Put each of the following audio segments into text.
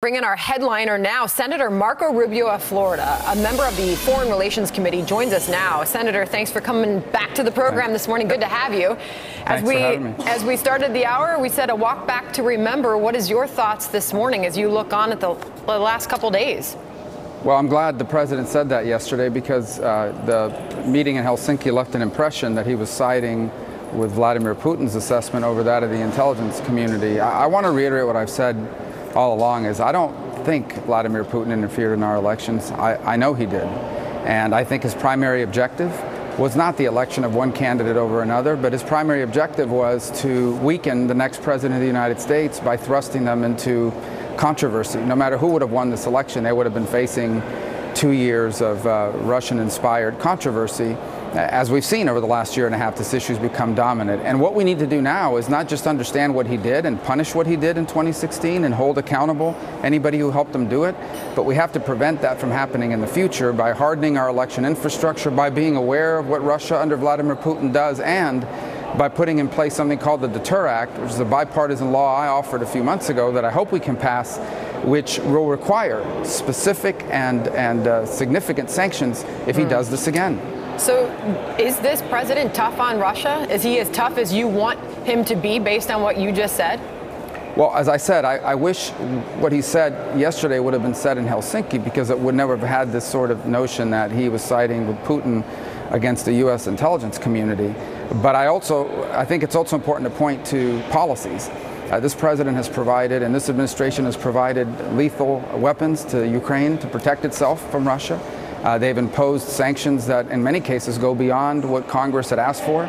Bring in our headliner now. Senator Marco Rubio of Florida, a member of the Foreign Relations Committee, joins us now. Senator, thanks for coming back to the program this morning. Good to have you. As we started the hour, we said a walk back to remember. What is your thoughts this morning as you look on at the last couple days? Well, I'm glad the president said that yesterday because the meeting in Helsinki left an impression that he was siding with Vladimir Putin's assessment over that of the intelligence community. I want to reiterate what I've said all along is I don't think Vladimir Putin interfered in our elections. I know he did. And I think his primary objective was not the election of one candidate over another, but his primary objective was to weaken the next president of the United States by thrusting them into controversy. No matter who would have won this election, they would have been facing 2 years of Russian-inspired controversy. As we've seen over the last year and a half, this issue's become dominant. And what we need to do now is not just understand what he did and punish what he did in 2016 and hold accountable anybody who helped him do it, but we have to prevent that from happening in the future by hardening our election infrastructure, by being aware of what Russia under Vladimir Putin does, and by putting in place something called the DETER Act, which is a bipartisan law I offered a few months ago that I hope we can pass, which will require specific and significant sanctions if he does this again. So is this president tough on Russia? Is he as tough as you want him to be based on what you just said? Well, as I said, I wish what he said yesterday would have been said in Helsinki, because it would never have had this sort of notion that he was siding with Putin against the U.S. intelligence community. But I think it's also important to point to policies. This president has provided, and this administration has provided, lethal weapons to Ukraine to protect itself from Russia. They've imposed sanctions that in many cases go beyond what Congress had asked for.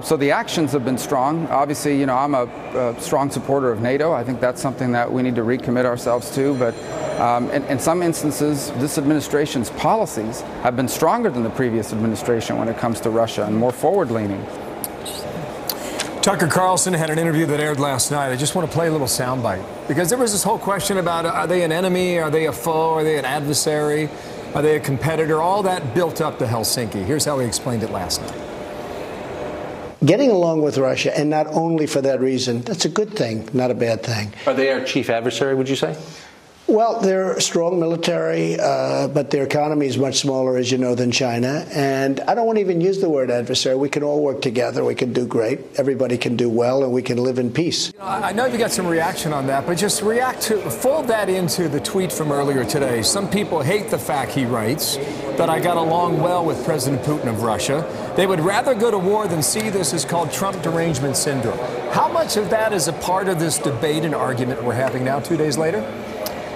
So the actions have been strong. Obviously, you know, I'm a strong supporter of NATO. I think that's something that we need to recommit ourselves to. But in some instances, this administration's policies have been stronger than the previous administration when it comes to Russia and more forward-leaning. Tucker Carlson had an interview that aired last night. I just want to play a little soundbite, because there was this whole question about are they an enemy, are they a foe, are they an adversary? Are they a competitor? All that built up to Helsinki. Here's how he explained it last night. Getting along with Russia, and not only for that reason, that's a good thing, not a bad thing. Are they our chief adversary, would you say? Well, they're strong military, but their economy is much smaller, as you know, than China. And I don't want to even use the word adversary. We can all work together. We can do great. Everybody can do well, and we can live in peace. I know you got some reaction on that, but just fold that into the tweet from earlier today. Some people hate the fact he writes that I got along well with President Putin of Russia. They would rather go to war than see this as called Trump derangement syndrome. How much of that is a part of this debate and argument we're having now 2 days later?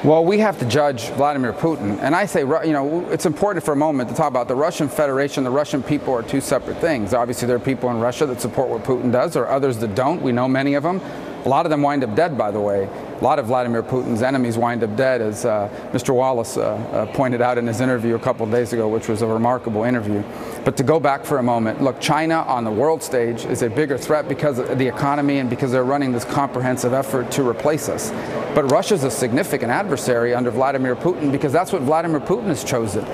Well, we have to judge Vladimir Putin. And I say, you know, it's important for a moment to talk about the Russian Federation. The Russian people are two separate things. Obviously, there are people in Russia that support what Putin does, or others that don't. We know many of them. A lot of them wind up dead, by the way. A lot of Vladimir Putin's enemies wind up dead, as Mr. Wallace pointed out in his interview a couple of days ago, which was a remarkable interview. But to go back for a moment, look, China on the world stage is a bigger threat because of the economy and because they're running this comprehensive effort to replace us. But Russia's a significant adversary under Vladimir Putin because that's what Vladimir Putin has chosen.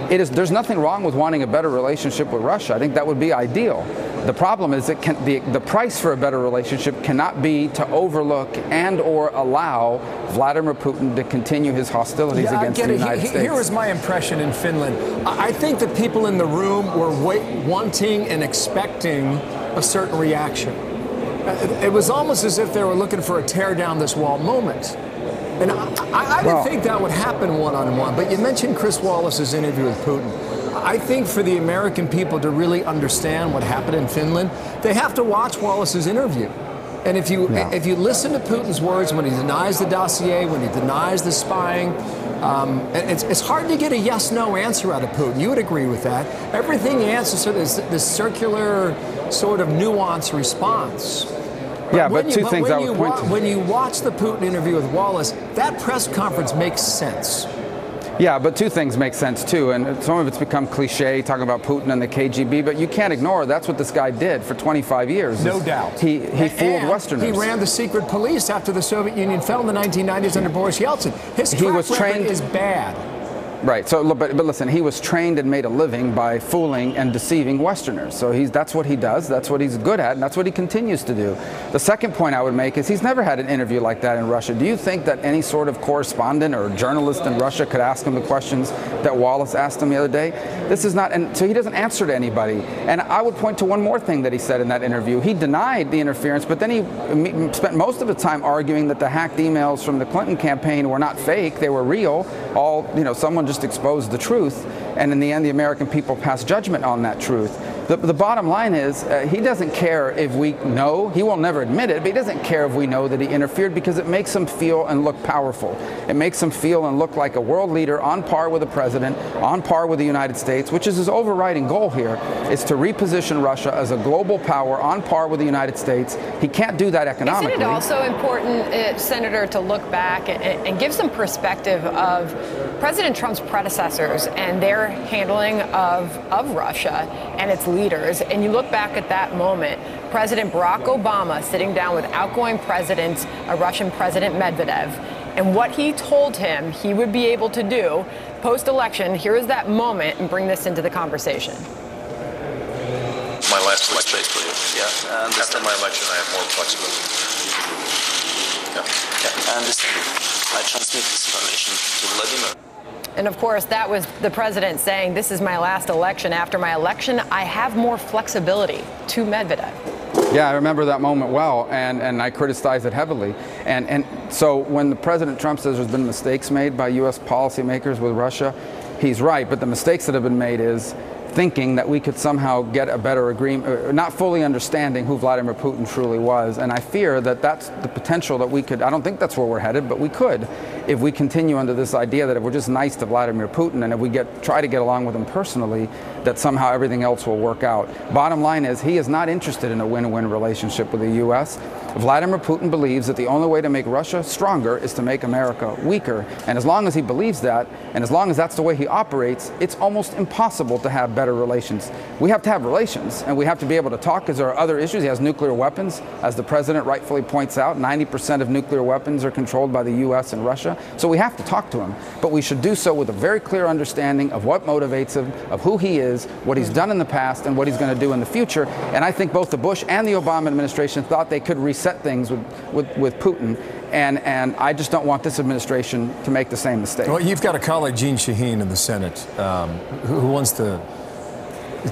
There's nothing wrong with wanting a better relationship with Russia. I think that would be ideal. The problem is that the price for a better relationship cannot be to overlook and or allow Vladimir Putin to continue his hostilities against the United States. Here was my impression in Finland. I think the people in the room were wanting and expecting a certain reaction. It was almost as if they were looking for a tear down this wall moment. And I didn't think that would happen one-on-one, but you mentioned Chris Wallace's interview with Putin. I think for the American people to really understand what happened in Finland, they have to watch Wallace's interview. And if you listen to Putin's words when he denies the dossier, when he denies the spying, it's hard to get a yes-no answer out of Putin. You would agree with that. Everything he answers is this circular sort of nuanced response. But two things I would point to. When you watch the Putin interview with Wallace, that press conference makes sense. Yeah, but two things make sense, too. And some of it's become cliche, talking about Putin and the KGB, but you can't ignore that's what this guy did for 25 years. No doubt. He fooled Westerners. He ran the secret police after the Soviet Union fell in the 1990s under Boris Yeltsin. His track record is bad. Right. So, but listen, he was trained and made a living by fooling and deceiving Westerners. So that's what he does. That's what he's good at, and that's what he continues to do. The second point I would make is he's never had an interview like that in Russia. Do you think that any sort of correspondent or journalist in Russia could ask him the questions that Wallace asked him the other day? This is not, and so he doesn't answer to anybody. And I would point to one more thing that he said in that interview. He denied the interference, but then he spent most of the time arguing that the hacked emails from the Clinton campaign were not fake; they were real. Someone just exposed the truth, and in the end the American people passed judgment on that truth. The bottom line is he doesn't care if we know. He will never admit it, but he doesn't care if we know that he interfered, because it makes him feel and look powerful. It makes him feel and look like a world leader on par with the president, on par with the United States, which is his overriding goal here, is to reposition Russia as a global power on par with the United States. He can't do that economically. Isn't it also important, Senator, to look back and give some perspective of President Trump's predecessors and their handling of Russia and its leaders? And you look back at that moment, President Barack Obama sitting down with outgoing Russian President Medvedev, and what he told him he would be able to do post-election. Here is that moment, and bring this into the conversation. My last election, yeah. After my election, I have more flexibility. Yeah, I understand. I transmit this information to Vladimir. And of course, that was the president saying, this is my last election. After my election, I have more flexibility, to Medvedev. Yeah, I remember that moment well, and I criticized it heavily. And so when the President Trump says there's been mistakes made by U.S. policymakers with Russia, he's right. But the mistakes that have been made is thinking that we could somehow get a better agreement, not fully understanding who Vladimir Putin truly was. And I fear that that's the potential that we could, I don't think that's where we're headed, but we could, if we continue under this idea that if we're just nice to Vladimir Putin and if we try to get along with him personally, that somehow everything else will work out. Bottom line is, he is not interested in a win-win relationship with the U.S. Vladimir Putin believes that the only way to make Russia stronger is to make America weaker. And as long as he believes that, and as long as that's the way he operates, it's almost impossible to have better relations. We have to have relations, and we have to be able to talk, because there are other issues. He has nuclear weapons. As the president rightfully points out, 90% of nuclear weapons are controlled by the U.S. and Russia. So we have to talk to him. But we should do so with a very clear understanding of what motivates him, of who he is, what he's done in the past, and what he's going to do in the future. And I think both the Bush and the Obama administration thought they could reset things with Putin. And I just don't want this administration to make the same mistake. Well, you've got a colleague, Jeanne Shaheen, in the Senate, who wants to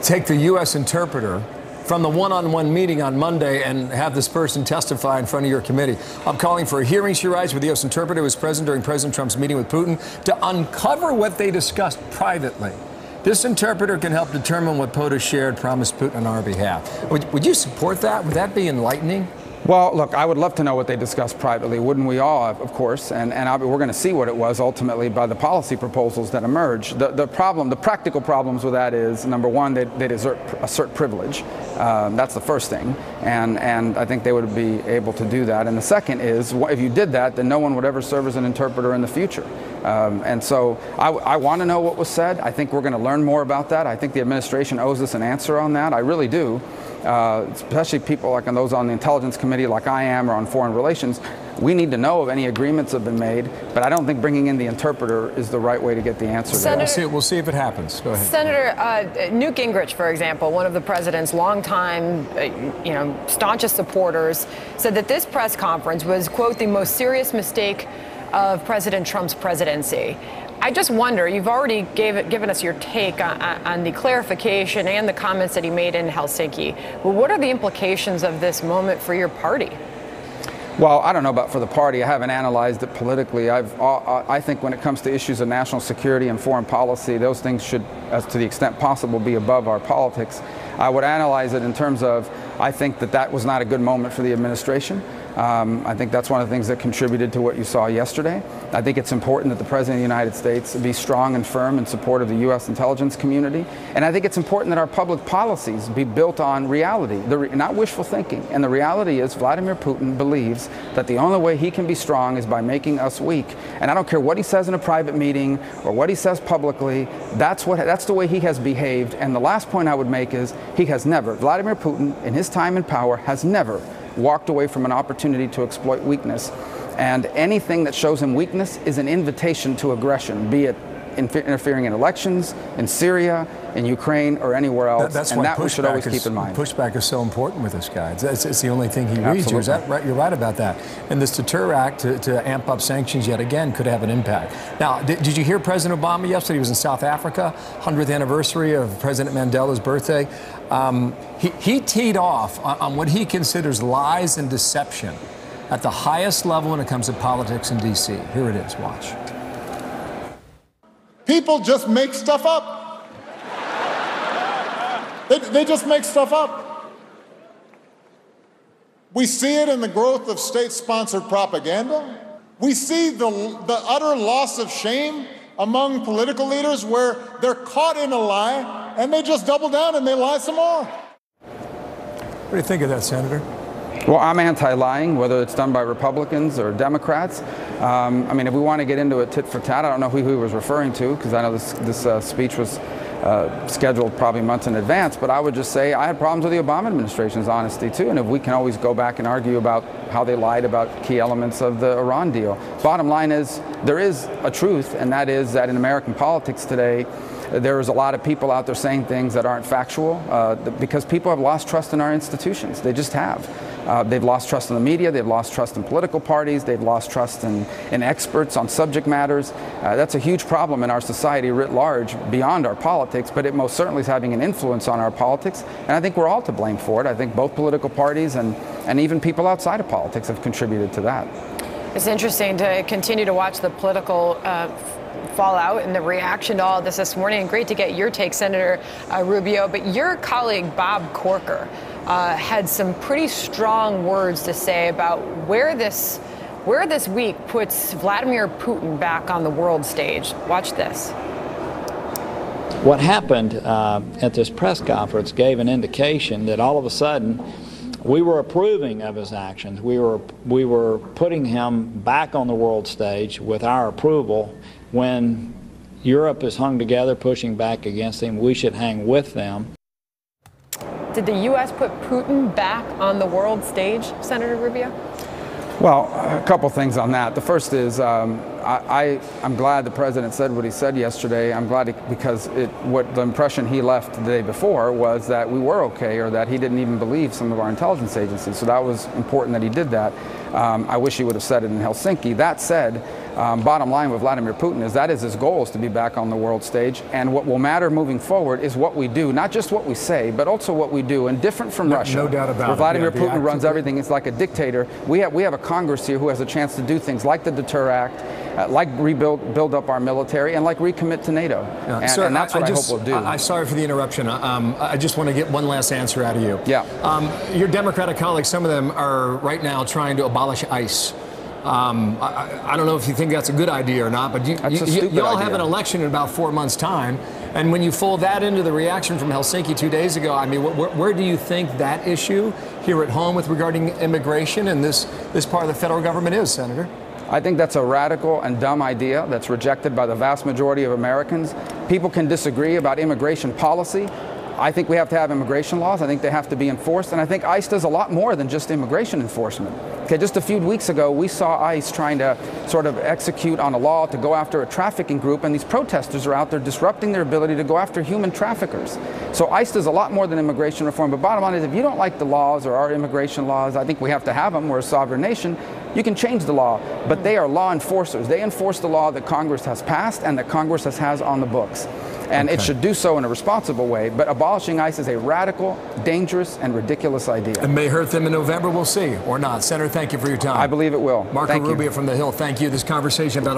take the U.S. interpreter from the one-on-one meeting on Monday and have this person testify in front of your committee. I'm calling for a hearing, she writes, with the U.S. interpreter who was present during President Trump's meeting with Putin to uncover what they discussed privately. This interpreter can help determine what POTUS shared, promised Putin on our behalf. Would you support that? Would that be enlightening? Well, look, I would love to know what they discussed privately. Wouldn't we all, of course? And we're going to see what it was ultimately by the policy proposals that emerge. The practical problems with that is, number one, they'd assert privilege. That's the first thing. And I think they would be able to do that. And the second is, if you did that, then no one would ever serve as an interpreter in the future. And so I want to know what was said. I think we're going to learn more about that. I think the administration owes us an answer on that. I really do. Especially people like those on the Intelligence Committee like I am, or on Foreign Relations. We need to know if any agreements have been made, but I don't think bringing in the interpreter is the right way to get the answer. We'll see if it happens. Go ahead. Senator, Newt Gingrich, for example, one of the president's longtime, staunchest supporters, said that this press conference was, quote, the most serious mistake of President Trump's presidency. I just wonder, you've already given us your take on the clarification and the comments that he made in Helsinki. Well, what are the implications of this moment for your party? Well, I don't know about for the party. I haven't analyzed it politically. I think when it comes to issues of national security and foreign policy, those things should, as to the extent possible, be above our politics. I would analyze it in terms of, I think that was not a good moment for the administration. I think that's one of the things that contributed to what you saw yesterday. I think it's important that the President of the United States be strong and firm in support of the U.S. intelligence community. And I think it's important that our public policies be built on reality, not wishful thinking. And the reality is Vladimir Putin believes that the only way he can be strong is by making us weak. And I don't care what he says in a private meeting or what he says publicly, that's the way he has behaved. And the last point I would make is Vladimir Putin, in his time in power, has never walked away from an opportunity to exploit weakness. And anything that shows him weakness is an invitation to aggression, be it interfering in elections, in Syria, in Ukraine, or anywhere else. That's and why that we should always keep in mind. Pushback is so important with this guy. It's the only thing he reads here. Is that right? You're right about that. And this DETER Act to amp up sanctions yet again could have an impact. Now, did you hear President Obama yesterday? He was in South Africa, 100th anniversary of President Mandela's birthday. He teed off on what he considers lies and deception at the highest level when it comes to politics in D.C. Here it is. Watch. People just make stuff up. They just make stuff up. We see it in the growth of state-sponsored propaganda. We see the utter loss of shame among political leaders where they're caught in a lie and they just double down and they lie some more. What do you think of that, Senator? Well, I'm anti-lying, whether it's done by Republicans or Democrats. I mean, if we want to get into a tit for tat, I don't know who he was referring to, because I know this speech was scheduled probably months in advance, but I would just say I had problems with the Obama administration's honesty too, and if we can always go back and argue about how they lied about key elements of the Iran deal. Bottom line is, there is a truth, and that is that in American politics today, there is a lot of people out there saying things that aren't factual because people have lost trust in our institutions. They just have. They've lost trust in the media, they've lost trust in political parties, they've lost trust in experts on subject matters. That's a huge problem in our society writ large, beyond our politics, but it most certainly is having an influence on our politics, and I think we're all to blame for it. I think both political parties and even people outside of politics have contributed to that. It's interesting to continue to watch the political fallout and the reaction to all of this morning. And great to get your take, Senator Rubio. But your colleague, Bob Corker, had some pretty strong words to say about where this week puts Vladimir Putin back on the world stage. Watch this. What happened at this press conference gave an indication that all of a sudden we were approving of his actions. We were putting him back on the world stage with our approval. When Europe is hung together, pushing back against him, we should hang with them. Did the U.S. put Putin back on the world stage, Senator Rubio? Well, a couple things on that. The first is I'm glad the president said what he said yesterday. I'm glad because what the impression he left the day before was that we were okay, or that he didn't even believe some of our intelligence agencies. So that was important that he did that. I wish he would have said it in Helsinki. That said, bottom line with Vladimir Putin is that is his goal, is to be back on the world stage. And what will matter moving forward is what we do, not just what we say, but also what we do. And different from Russia, no doubt about it. Where Vladimir Putin runs everything, it's like a dictator. We have a Congress here who has a chance to do things like the DETER Act, like build up our military, and like recommit to NATO. Sir, and that's what I hope we'll do. I'm sorry for the interruption. I just want to get one last answer out of you. Yeah. Your Democratic colleagues, some of them are right now trying to abolish ICE. I don't know if you think that's a good idea or not, but you all have an election in about 4 months' time. And when you fold that into the reaction from Helsinki 2 days ago, I mean, where do you think that issue here at home with regarding immigration and this part of the federal government is, Senator? I think that's a radical and dumb idea that's rejected by the vast majority of Americans. People can disagree about immigration policy. I think we have to have immigration laws. I think they have to be enforced. And I think ICE does a lot more than just immigration enforcement. Okay, just a few weeks ago, we saw ICE trying to sort of execute on a law to go after a trafficking group, and these protesters are out there disrupting their ability to go after human traffickers. So ICE does a lot more than immigration reform. But bottom line is, if you don't like the laws or our immigration laws, I think we have to have them. We're a sovereign nation. You can change the law, but they are law enforcers. They enforce the law that Congress has passed and that Congress has on the books. And it should do so in a responsible way. But abolishing ICE is a radical, dangerous, and ridiculous idea. It may hurt them in November. We'll see, or not. Senator, thank you for your time. I believe it will. Marco Rubio from the Hill, thank you. This conversation about